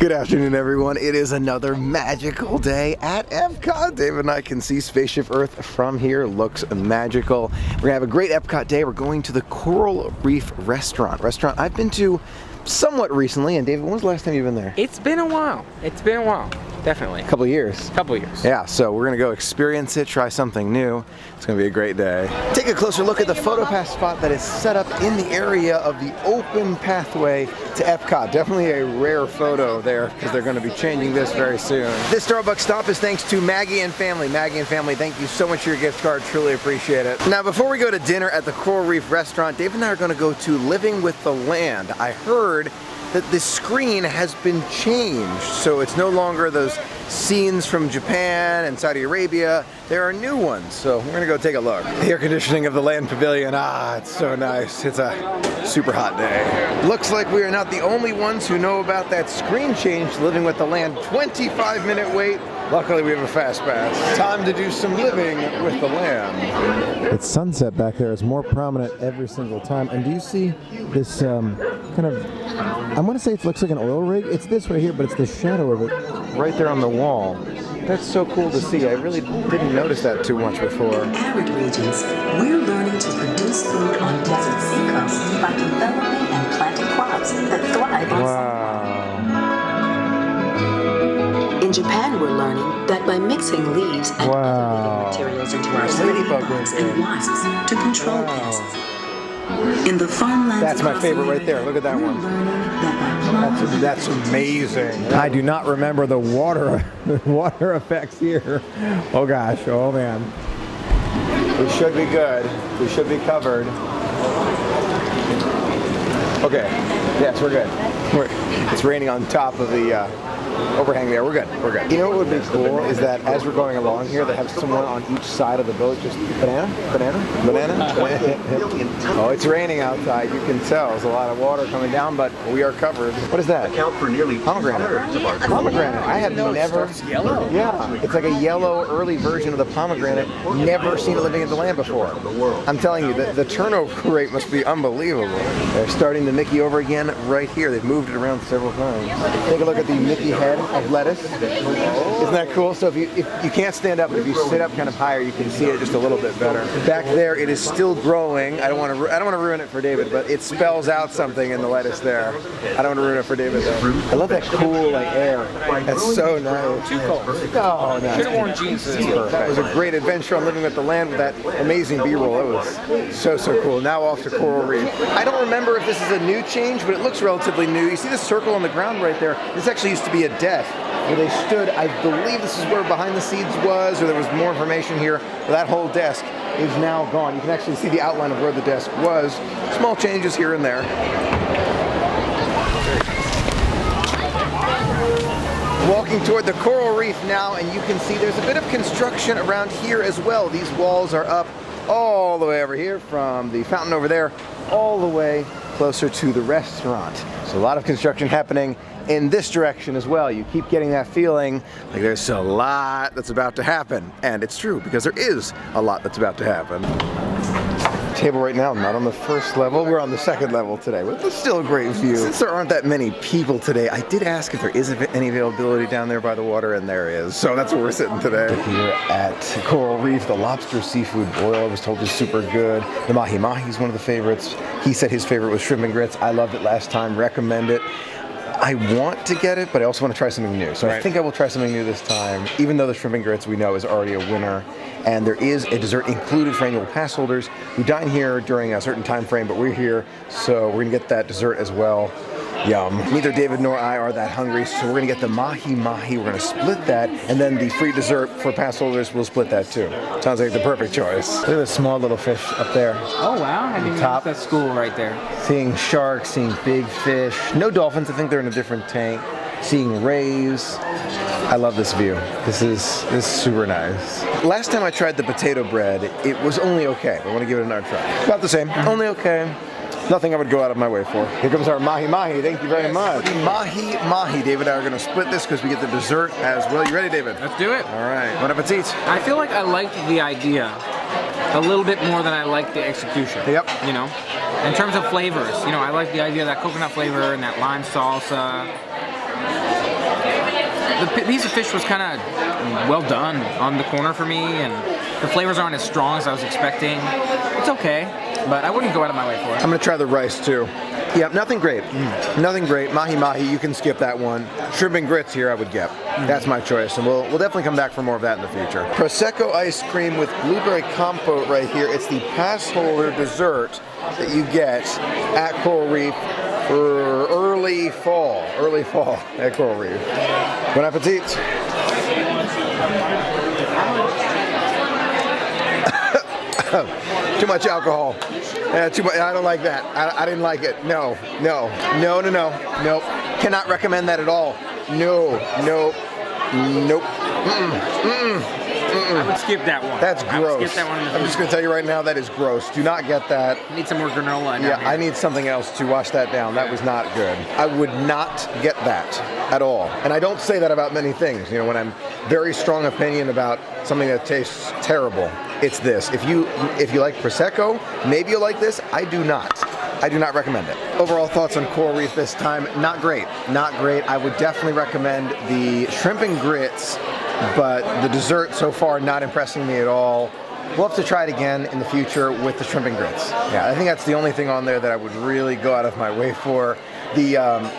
Good afternoon, everyone. It is another magical day at Epcot. David and I can see Spaceship Earth from here. Looks magical. We're gonna have a great Epcot day. We're going to the Coral Reef restaurant I've been to somewhat recently. And David, when was the last time you've been there? It's been a while. Definitely. A couple of years. Yeah, so we're gonna go experience it, try something new. It's gonna be a great day. Take a closer look at the PhotoPass spot that is set up in the area of the open pathway to Epcot. Definitely a rare photo there because they're gonna be changing this very soon. This Starbucks stop is thanks to Maggie and Family. Maggie and Family, thank you so much for your gift card. Truly appreciate it. Now, before we go to dinner at the Coral Reef restaurant, Dave and I are gonna go to Living with the Land. I heard that the screen has been changed, so it's no longer those scenes from Japan and Saudi Arabia. There are new ones, so we're gonna go take a look. The air conditioning of the Land Pavilion, it's so nice. It's a super hot day. Looks like we are not the only ones who know about that screen change to Living with the Land. 25-minute wait. Luckily we have a fast pass. Time to do some living with the land. It's sunset back there. It's more prominent every single time. And do you see this kind of, I want to say it looks like an oil rig. It's this right here, but it's the shadow of it right there on the wall. That's so cool to see. I really didn't notice that too much before. In arid regions, we're learning to produce food on desert seacoasts by developing and planting crops that thrive on Wow. In Japan, we're learning that by mixing leaves and other living materials into our ladybugs and wasps to control pests. In the farmlands, that's my favorite right there. Look at that one. That's amazing. I do not remember the water effects here. Oh gosh, oh man. We should be good. We should be covered. Okay, yes, we're good. It's raining on top of the overhang there. We're good. You know what would be cool is that as we're going along here, they have someone on each side of the boat. Just banana. Oh, it's raining outside. You can tell there's a lot of water coming down, but we are covered. What is that? Account for nearly pomegranate. Pomegranate. I have never. Yellow. Yeah, it's like a yellow early version of the pomegranate. Never seen it living in the land before. I'm telling you, the turnover rate must be unbelievable. They're starting the Mickey over again right here. They've moved it around several times. Take a look at the Mickey head of lettuce. Isn't that cool? So if you can't stand up, but if you sit up kind of higher, you can see it just a little bit better. Back there, it is still growing. I don't want to ruin it for David, but it spells out something in the lettuce there. I don't want to ruin it for David though. I love that cool air. That's so nice. Too cold. Oh, no. Should have worn jeans. That was a great adventure on Living with the Land with that amazing B-roll. It was so cool. Now off to Coral Reef. I don't remember if this is a new change, but it looks relatively new. You see the circle on the ground right there? This actually used to be a desk where they stood. I believe this is where Behind the Scenes was, or there was more information here. But that whole desk is now gone. You can actually see the outline of where the desk was. Small changes here and there. Walking toward the Coral Reef now, and you can see there's a bit of construction around here as well. These walls are up all the way over here from the fountain over there, all the way closer to the restaurant. So a lot of construction happening in this direction as well. You keep getting that feeling like there's a lot that's about to happen. And it's true, because there is a lot that's about to happen. Table right now, not on the first level, we're on the second level today, but it's still a great view. Since there aren't that many people today, I did ask if there is any availability down there by the water, and there is. So that's where we're sitting today. Here at Coral Reef, the lobster seafood boil I was told is super good. The mahi-mahi is one of the favorites. He said his favorite was shrimp and grits. I loved it last time, recommend it. I want to get it, but I also want to try something new. So I think I will try something new this time, even though the shrimp and grits we know is already a winner. And there is a dessert included for annual pass holders who dine here during a certain time frame, but we're here, so we're gonna get that dessert as well. Yum. Neither David nor I are that hungry, so we're gonna get the mahi-mahi. We're gonna split that, and then the free dessert for pass holders, we'll split that too. Sounds like the perfect choice. Look at this small little fish up there. Oh wow, I didn't know that's school right there. Seeing sharks, seeing big fish. No dolphins, I think they're in a different tank. Seeing rays. I love this view. This is super nice. Last time I tried the potato bread, it was only okay. I want to give it another try. About the same, only okay. Nothing I would go out of my way for. Here comes our mahi-mahi. Thank you very much. Mahi-mahi. David and I are going to split this because we get the dessert as well. You ready, David? Let's do it. All right. Bon appetit. I feel like I liked the idea a little bit more than I liked the execution. Yep. You know, in terms of flavors, you know, I like the idea of that coconut flavor and that lime salsa. The piece of fish was kind of well done on the corner for me, and the flavors aren't as strong as I was expecting. It's okay, but I wouldn't go out of my way for it. I'm gonna try the rice too. Yeah, nothing great. Nothing great. Mahi mahi, you can skip that one. Shrimp and grits here I would get. That's my choice, and we'll definitely come back for more of that in the future. Prosecco ice cream with blueberry compote right here. It's the Passholder Dessert that you get at Coral Reef for early fall at Coral Reef. Bon appetit. Too much alcohol. Yeah, too much. I don't like that. I didn't like it. No. Nope. Cannot recommend that at all. Nope. I would skip that one. That's I would gross. skip that one in the I'm just future. going to tell you right now, that is gross. Do not get that. I need some more granola. Yeah, I need something else to wash that down. That was not good. I would not get that at all. And I don't say that about many things. You know, when I'm very strong opinion about something that tastes terrible, it's this. If you like Prosecco, maybe you'll like this. I do not. I do not recommend it. Overall thoughts on Coral Reef this time, not great. Not great. I would definitely recommend the shrimp and grits, but the dessert so far not impressing me at all. We'll have to try it again in the future with the shrimp and grits. Yeah, I think that's the only thing on there that I would really go out of my way for. The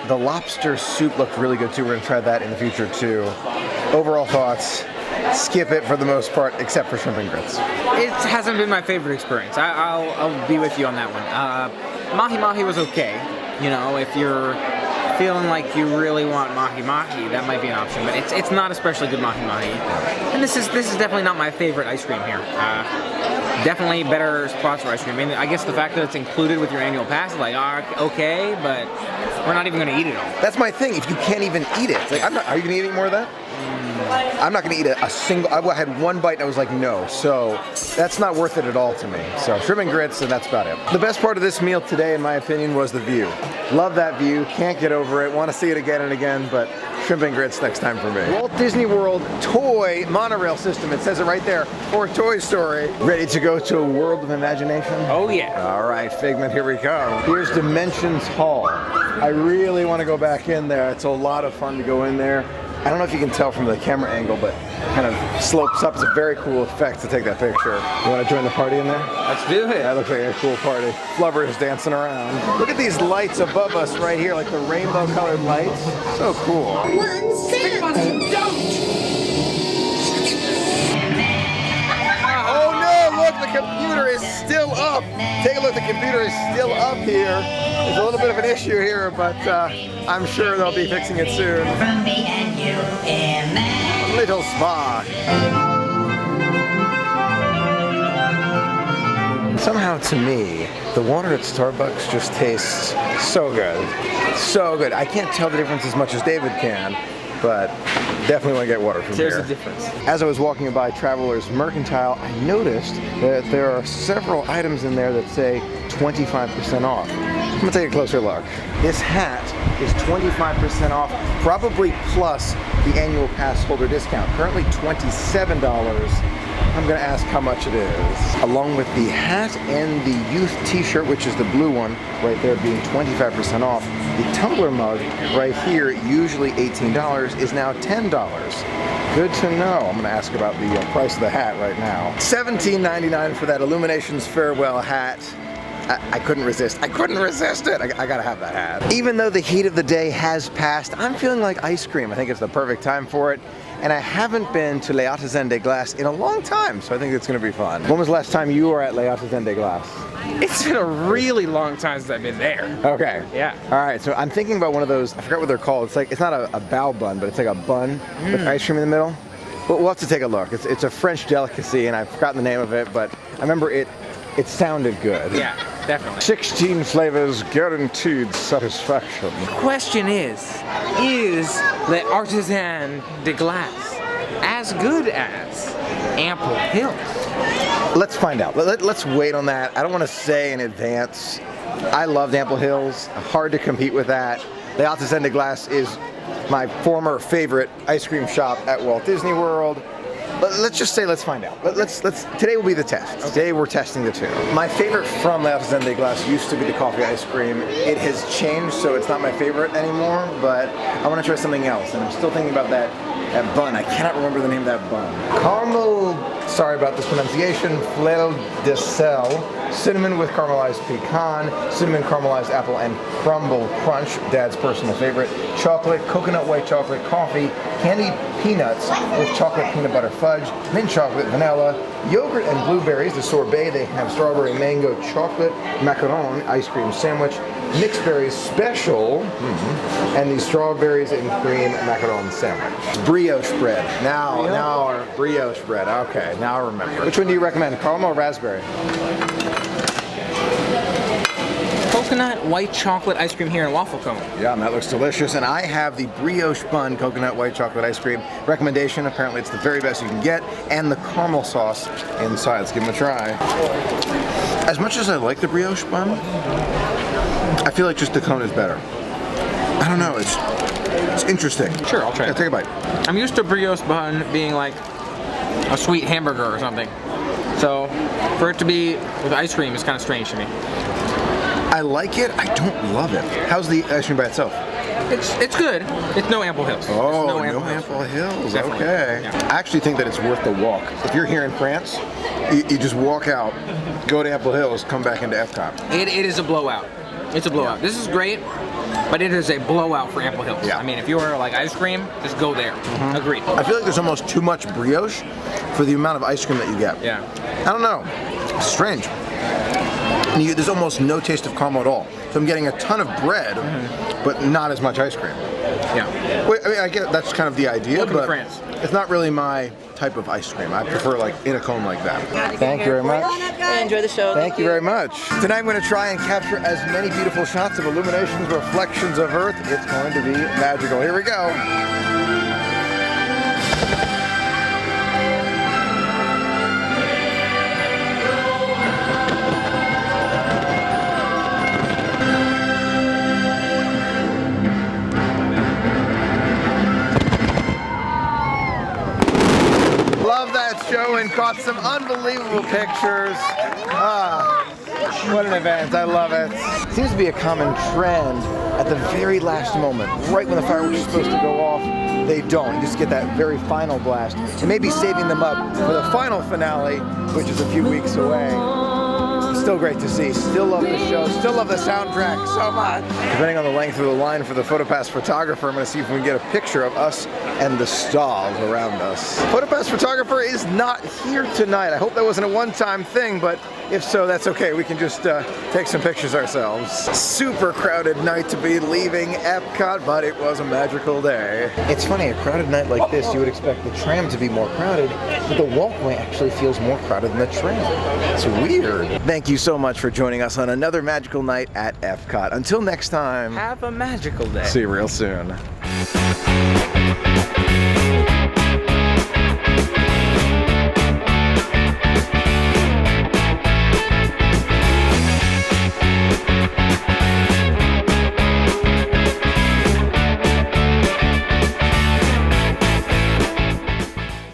lobster soup looked really good too. We're gonna try that in the future too. Overall thoughts, skip it for the most part, except for shrimp and grits. It hasn't been my favorite experience. I'll be with you on that one. Mahi mahi was okay. You know, if you're feeling like you really want mahi mahi, that might be an option. But it's not especially good mahi mahi. And this is definitely not my favorite ice cream here. Definitely better spots for ice cream. I mean, I guess the fact that it's included with your annual pass is like, okay, but we're not even going to eat it all. That's my thing. If you can't even eat it, like, are you going to eat any more of that? I'm not going to eat a single. I had one bite and I was like, no. So that's not worth it at all to me. So shrimp and grits, and that's about it. The best part of this meal today, in my opinion, was the view. Love that view. Can't get over it. Want to see it again and again, but shrimp and grits next time for me. Walt Disney World toy monorail system. It says it right there for Toy Story. Ready to go to a world of imagination? Oh yeah. All right, Figment, here we come. Here's Dimensions Hall. I really want to go back in there. It's a lot of fun to go in there. I don't know if you can tell from the camera angle, but it kind of slopes up. It's a very cool effect to take that picture. You want to join the party in there? Let's do it. That looks like a cool party. Flubber is dancing around. Look at these lights above us right here, like the rainbow colored lights. So cool. 1 cent. Oh no, look, the computer is still up. Take a look, the computer is still up here. There's a little bit of an issue here, but I'm sure they'll be fixing it soon. From me and you in there. Little spa. Somehow to me, the water at Starbucks just tastes so good. So good. I can't tell the difference as much as David can, but definitely want to get water from here. There's a difference. As I was walking by Traveler's Mercantile, I noticed that there are several items in there that say 25% off. I'm gonna take a closer look. This hat is 25% off, probably plus the annual pass holder discount. Currently $27. I'm gonna ask how much it is. Along with the hat and the youth t-shirt, which is the blue one, right there being 25% off, the tumbler mug right here, usually $18, is now $10. Good to know. I'm gonna ask about the price of the hat right now. $17.99 for that Illuminations Farewell hat. I couldn't resist. I couldn't resist it. I gotta have that hat. Even though the heat of the day has passed, I'm feeling like ice cream. I think it's the perfect time for it. And I haven't been to Les Artisans de Glace in a long time, so I think it's gonna be fun. When was the last time you were at Les Artisans de Glace? It's been a really long time since I've been there. Okay. Yeah. All right, so I'm thinking about one of those, I forgot what they're called. It's like, it's not a bao bun, but it's like a bun with ice cream in the middle. But we'll have to take a look. It's a French delicacy, and I've forgotten the name of it, but I remember it sounded good. Yeah, definitely. 16 flavors, guaranteed satisfaction. Question is the Artisan de Glace as good as Ample Hill? Let's find out. Let's wait on that. I don't want to say in advance. I loved Ample Hills. Hard to compete with that. Les Artisans de Glace is my former favorite ice cream shop at Walt Disney World. Let's just say, let's find out. Today will be the test. Okay. Today we're testing the two. My favorite from Les Artisans de Glace used to be the coffee ice cream. It has changed, so it's not my favorite anymore, but I want to try something else, and I'm still thinking about that that bun. I cannot remember the name of that bun. Caramel, sorry about this pronunciation, fleur de sel, cinnamon with caramelized pecan, cinnamon caramelized apple and crumble crunch, Dad's personal favorite, chocolate, coconut white chocolate, coffee, candied peanuts with chocolate peanut butter fudge, mint chocolate, vanilla, yogurt and blueberries. The sorbet, they have strawberry mango chocolate macaron ice cream sandwich, mixed berries special, and the strawberries and cream macaron sandwich. Brioche bread. Now brioche bread. Okay, now I remember. Which one do you recommend, caramel or raspberry? Coconut white chocolate ice cream here in waffle cone. Yeah, and that looks delicious. And I have the brioche bun coconut white chocolate ice cream recommendation. Apparently it's the very best you can get, and the caramel sauce inside. Let's give them a try. As much as I like the brioche bun, I feel like just the cone is better. I don't know, it's interesting. Sure, I'll try it. Take a bite. I'm used to brioche bun being like a sweet hamburger or something. So for it to be with ice cream is kind of strange to me. I like it, I don't love it. How's the ice cream by itself? It's good. It's no Ample Hills. Oh, no Ample Hills. Definitely. Okay. Yeah. I actually think that it's worth the walk. If you're here in France, you just walk out, go to Ample Hills, come back into Epcot. It is a blowout. It's a blowout. This is great, but it is a blowout for Ample Hills. Yeah. I mean, if you are like ice cream, just go there. Agreed. I feel like there's almost too much brioche for the amount of ice cream that you get. Yeah. I don't know. It's strange. And there's almost no taste of caramel at all. So I'm getting a ton of bread, but not as much ice cream. Yeah. Wait, I mean, I get that's kind of the idea, Welcome to but France. it's not really my type of ice cream. I prefer like in a cone like that. Thank you very much. Enjoy the show. Thank you very much. Tonight I'm going to try and capture as many beautiful shots of illuminations, reflections of Earth. It's going to be magical. Here we go. Show and caught some unbelievable pictures. What an event, I love it. Seems to be a common trend at the very last moment, right when the fireworks are supposed to go off, they don't. You just get that very final blast. And maybe saving them up for the final finale, which is a few weeks away. Still great to see. Still love the show. Still love the soundtrack so much. Depending on the length of the line for the PhotoPass photographer, I'm going to see if we can get a picture of us and the stars around us. PhotoPass photographer is not here tonight. I hope that wasn't a one-time thing, but if so, that's okay. We can just take some pictures ourselves. Super crowded night to be leaving Epcot, but it was a magical day. It's funny, a crowded night like this, you would expect the tram to be more crowded, but the walkway actually feels more crowded than the tram. It's weird. Thank you so much for joining us on another magical night at Epcot. Until next time, Have a magical day. see you real soon.